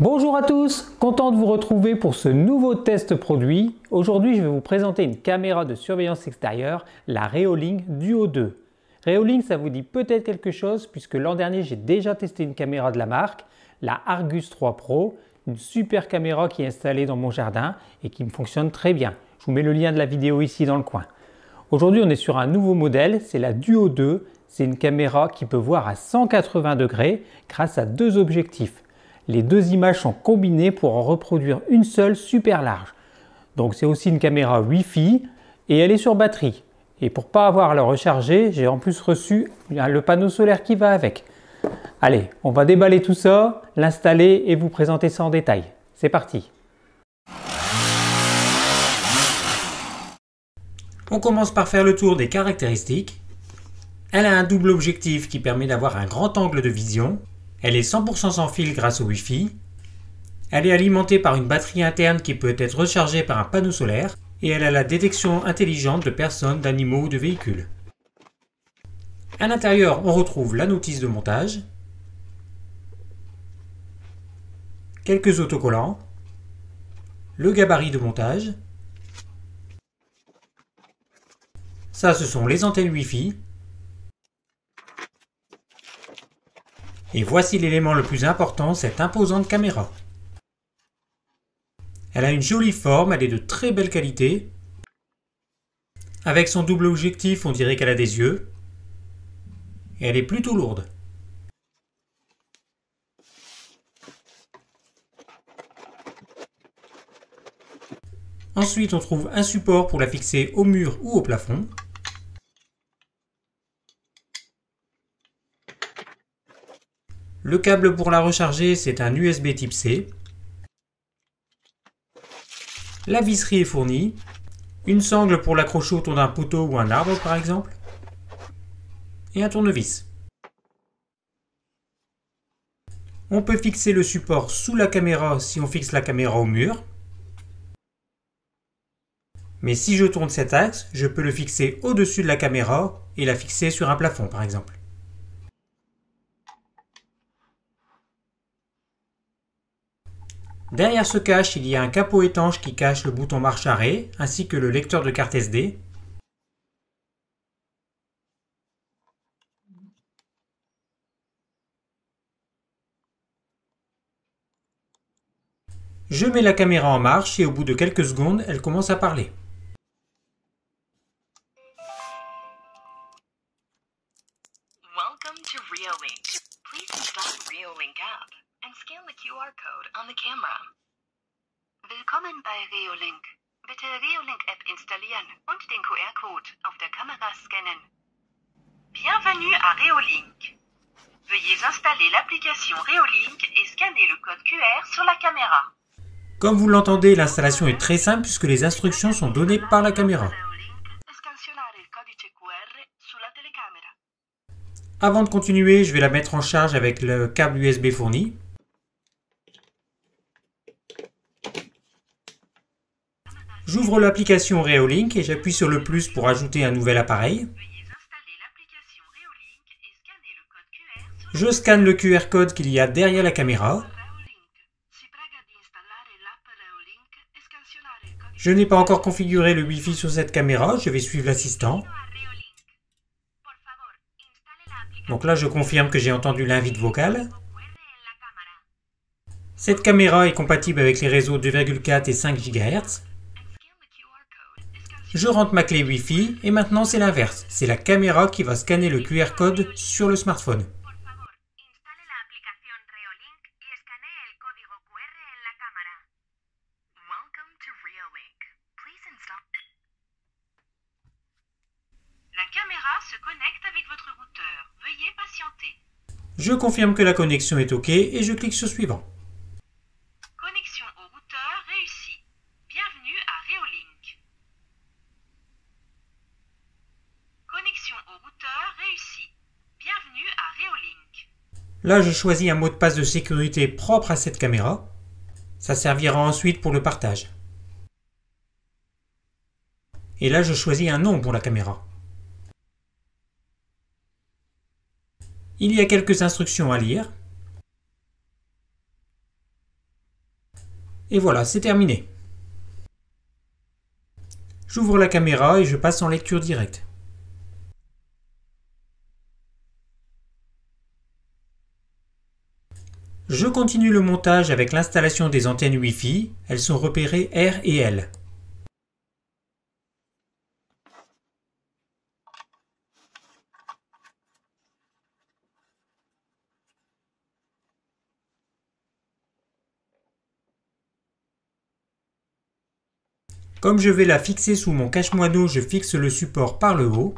Bonjour à tous, content de vous retrouver pour ce nouveau test produit. Aujourd'hui, je vais vous présenter une caméra de surveillance extérieure, la Reolink Duo 2. Reolink, ça vous dit peut-être quelque chose puisque l'an dernier, j'ai déjà testé une caméra de la marque, la Argus 3 Pro, une super caméra qui est installée dans mon jardin et qui me fonctionne très bien. Je vous mets le lien de la vidéo ici dans le coin. Aujourd'hui, on est sur un nouveau modèle, c'est la Duo 2. C'est une caméra qui peut voir à 180 degrés grâce à deux objectifs. Les deux images sont combinées pour en reproduire une seule super large. Donc c'est aussi une caméra Wi-Fi et elle est sur batterie. Et pour ne pas avoir à la recharger, j'ai en plus reçu le panneau solaire qui va avec. Allez, on va déballer tout ça, l'installer et vous présenter ça en détail. C'est parti! On commence par faire le tour des caractéristiques. Elle a un double objectif qui permet d'avoir un grand angle de vision. Elle est 100% sans fil grâce au Wi-Fi. Elle est alimentée par une batterie interne qui peut être rechargée par un panneau solaire. Et elle a la détection intelligente de personnes, d'animaux ou de véhicules. À l'intérieur, on retrouve la notice de montage, quelques autocollants, le gabarit de montage. Ça, ce sont les antennes Wi-Fi. Et voici l'élément le plus important, cette imposante caméra. Elle a une jolie forme, elle est de très belle qualité. Avec son double objectif, on dirait qu'elle a des yeux. Et elle est plutôt lourde. Ensuite, on trouve un support pour la fixer au mur ou au plafond. Le câble pour la recharger, c'est un USB type C. La visserie est fournie. Une sangle pour l'accrocher autour d'un poteau ou un arbre par exemple. Et un tournevis. On peut fixer le support sous la caméra si on fixe la caméra au mur. Mais si je tourne cet axe, je peux le fixer au-dessus de la caméra et la fixer sur un plafond par exemple. Derrière ce cache, il y a un capot étanche qui cache le bouton marche-arrêt ainsi que le lecteur de carte SD. Je mets la caméra en marche et au bout de quelques secondes, elle commence à parler. Welcome to Reolink. Please install Reolink app and scan the QR code on the camera. Willkommen bei Reolink. Bitte Reolink App installieren und den QR-Code auf der Kamera scannen. Bienvenue à Reolink. Veuillez installer l'application Reolink et scanner le code QR sur la caméra. Comme vous l'entendez, l'installation est très simple puisque les instructions sont données par la caméra. Avant de continuer, je vais la mettre en charge avec le câble USB fourni. J'ouvre l'application Reolink et j'appuie sur le plus pour ajouter un nouvel appareil. Je scanne le QR code qu'il y a derrière la caméra. Je n'ai pas encore configuré le Wi-Fi sur cette caméra, je vais suivre l'assistant. Donc là, je confirme que j'ai entendu l'invite vocale. Cette caméra est compatible avec les réseaux 2,4 et 5 GHz. Je rentre ma clé Wi-Fi et maintenant c'est l'inverse. C'est la caméra qui va scanner le QR code sur le smartphone. La caméra se connecte avec votre routeur. Veuillez patienter. Je confirme que la connexion est OK et je clique sur suivant. Connexion au routeur réussie. Bienvenue à Reolink. Connexion au routeur réussie. Bienvenue à Reolink. Là, je choisis un mot de passe de sécurité propre à cette caméra. Ça servira ensuite pour le partage. Et là, je choisis un nom pour la caméra. Il y a quelques instructions à lire. Et voilà, c'est terminé. J'ouvre la caméra et je passe en lecture directe. Je continue le montage avec l'installation des antennes Wi-Fi. Elles sont repérées R et L. Comme je vais la fixer sous mon cache-moineau, je fixe le support par le haut.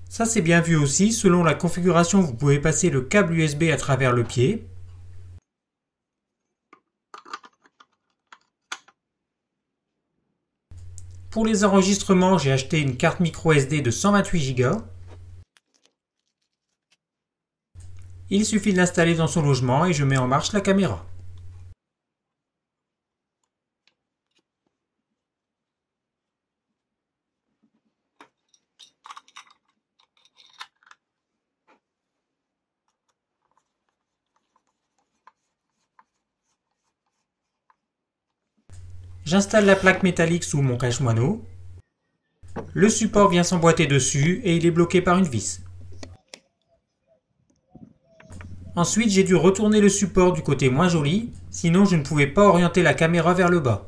Ça c'est bien vu aussi, selon la configuration vous pouvez passer le câble USB à travers le pied. Pour les enregistrements, j'ai acheté une carte micro SD de 128 Go. Il suffit de l'installer dans son logement et je mets en marche la caméra. J'installe la plaque métallique sous mon cache-moineau. Le support vient s'emboîter dessus et il est bloqué par une vis. Ensuite, j'ai dû retourner le support du côté moins joli, sinon je ne pouvais pas orienter la caméra vers le bas.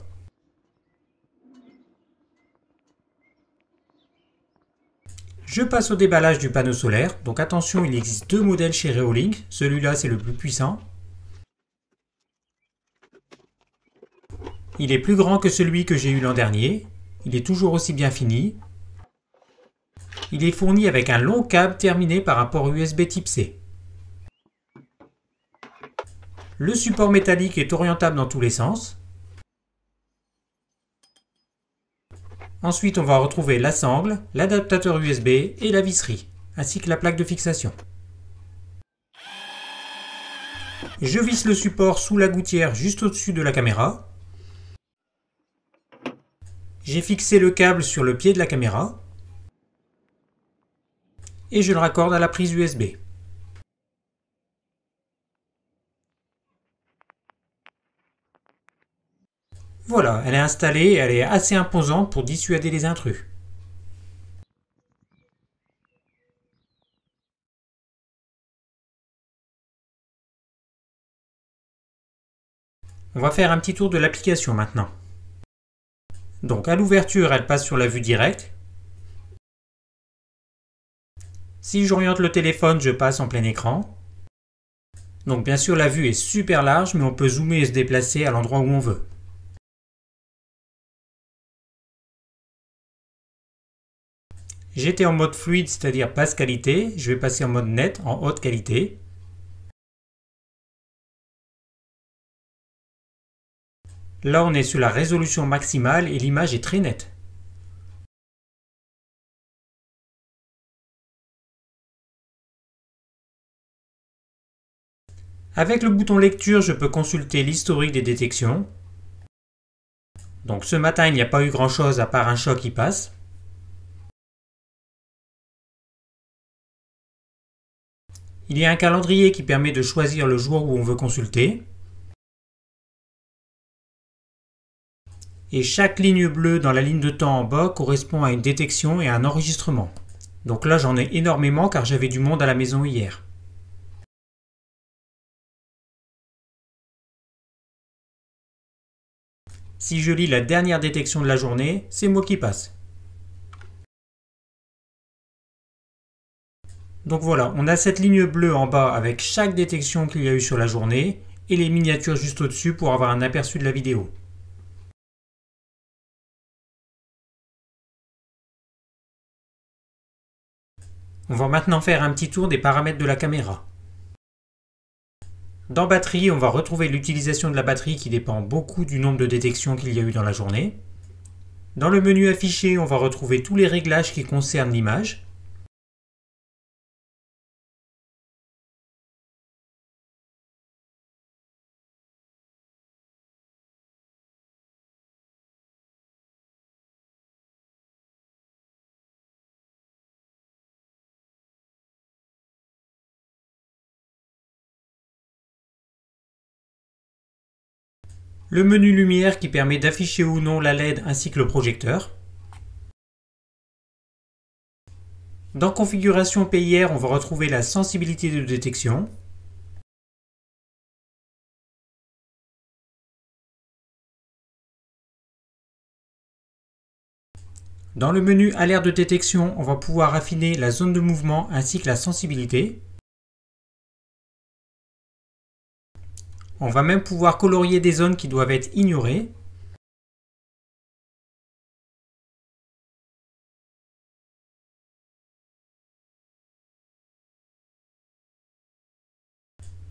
Je passe au déballage du panneau solaire, donc attention, il existe deux modèles chez Reolink, celui-là c'est le plus puissant. Il est plus grand que celui que j'ai eu l'an dernier, il est toujours aussi bien fini. Il est fourni avec un long câble terminé par un port USB type C. Le support métallique est orientable dans tous les sens. Ensuite, on va retrouver la sangle, l'adaptateur USB et la visserie, ainsi que la plaque de fixation. Je visse le support sous la gouttière juste au-dessus de la caméra. J'ai fixé le câble sur le pied de la caméra. Et je le raccorde à la prise USB. Voilà, elle est installée et elle est assez imposante pour dissuader les intrus. On va faire un petit tour de l'application maintenant. Donc à l'ouverture, elle passe sur la vue directe. Si j'oriente le téléphone, je passe en plein écran. Donc bien sûr, la vue est super large, mais on peut zoomer et se déplacer à l'endroit où on veut. J'étais en mode fluide, c'est-à-dire basse qualité. Je vais passer en mode net, en haute qualité. Là, on est sur la résolution maximale et l'image est très nette. Avec le bouton lecture, je peux consulter l'historique des détections. Donc ce matin, il n'y a pas eu grand-chose à part un choc qui passe. Il y a un calendrier qui permet de choisir le jour où on veut consulter. Et chaque ligne bleue dans la ligne de temps en bas correspond à une détection et à un enregistrement. Donc là, j'en ai énormément car j'avais du monde à la maison hier. Si je lis la dernière détection de la journée, c'est moi qui passe. Donc voilà, on a cette ligne bleue en bas avec chaque détection qu'il y a eu sur la journée et les miniatures juste au-dessus pour avoir un aperçu de la vidéo. On va maintenant faire un petit tour des paramètres de la caméra. Dans batterie, on va retrouver l'utilisation de la batterie qui dépend beaucoup du nombre de détections qu'il y a eu dans la journée. Dans le menu affiché, on va retrouver tous les réglages qui concernent l'image. le menu lumière qui permet d'afficher ou non la LED ainsi que le projecteur. Dans configuration PIR, on va retrouver la sensibilité de détection. Dans le menu alerte de détection, on va pouvoir affiner la zone de mouvement ainsi que la sensibilité. On va même pouvoir colorier des zones qui doivent être ignorées.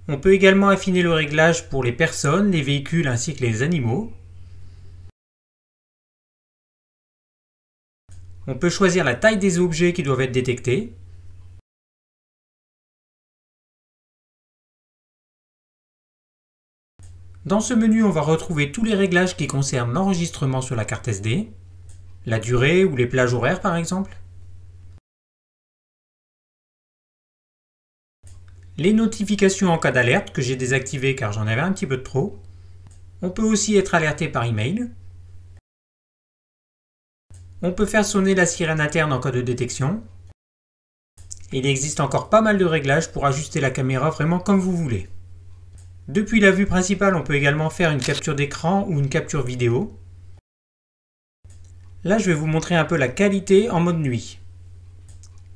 On peut également affiner le réglage pour les personnes, les véhicules ainsi que les animaux. On peut choisir la taille des objets qui doivent être détectés. Dans ce menu, on va retrouver tous les réglages qui concernent l'enregistrement sur la carte SD, la durée ou les plages horaires par exemple, les notifications en cas d'alerte que j'ai désactivées car j'en avais un petit peu de trop. On peut aussi être alerté par email. On peut faire sonner la sirène interne en cas de détection. Il existe encore pas mal de réglages pour ajuster la caméra vraiment comme vous voulez. Depuis la vue principale, on peut également faire une capture d'écran ou une capture vidéo. Là, je vais vous montrer un peu la qualité en mode nuit.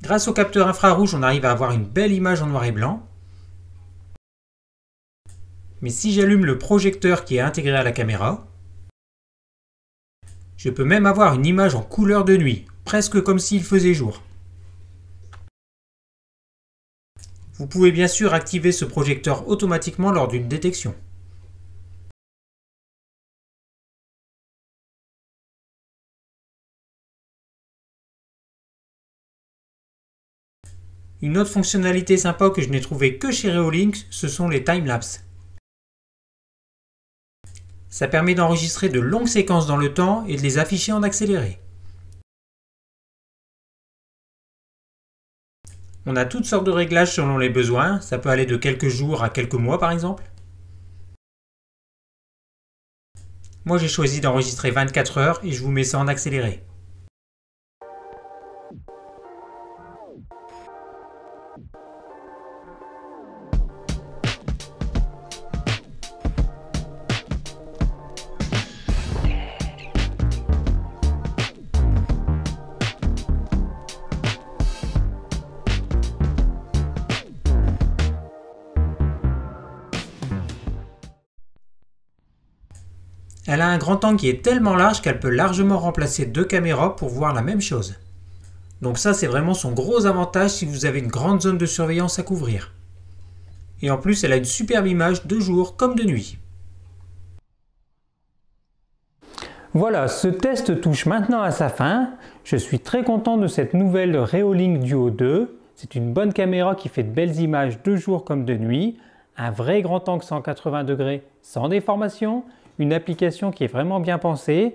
Grâce au capteur infrarouge, on arrive à avoir une belle image en noir et blanc. Mais si j'allume le projecteur qui est intégré à la caméra, je peux même avoir une image en couleur de nuit, presque comme s'il faisait jour. Vous pouvez bien sûr activer ce projecteur automatiquement lors d'une détection. Une autre fonctionnalité sympa que je n'ai trouvée que chez Reolink, ce sont les timelapses. Ça permet d'enregistrer de longues séquences dans le temps et de les afficher en accéléré. On a toutes sortes de réglages selon les besoins, ça peut aller de quelques jours à quelques mois par exemple. Moi j'ai choisi d'enregistrer 24 heures et je vous mets ça en accéléré. Elle a un grand angle qui est tellement large qu'elle peut largement remplacer deux caméras pour voir la même chose. Donc ça c'est vraiment son gros avantage si vous avez une grande zone de surveillance à couvrir. Et en plus elle a une superbe image de jour comme de nuit. Voilà, ce test touche maintenant à sa fin. Je suis très content de cette nouvelle Reolink Duo 2. C'est une bonne caméra qui fait de belles images de jour comme de nuit. Un vrai grand angle 180 degrés sans déformation. Une application qui est vraiment bien pensée.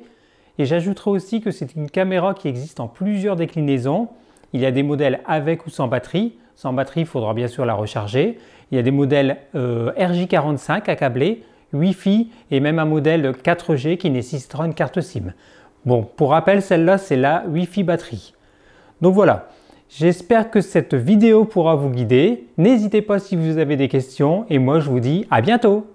Et j'ajouterai aussi que c'est une caméra qui existe en plusieurs déclinaisons. Il y a des modèles avec ou sans batterie. Sans batterie, il faudra bien sûr la recharger. Il y a des modèles RJ45 à câbler, Wi-Fi et même un modèle 4G qui nécessitera une carte SIM. Bon, pour rappel, celle-là, c'est la Wi-Fi batterie. Donc voilà, j'espère que cette vidéo pourra vous guider. N'hésitez pas si vous avez des questions et moi je vous dis à bientôt.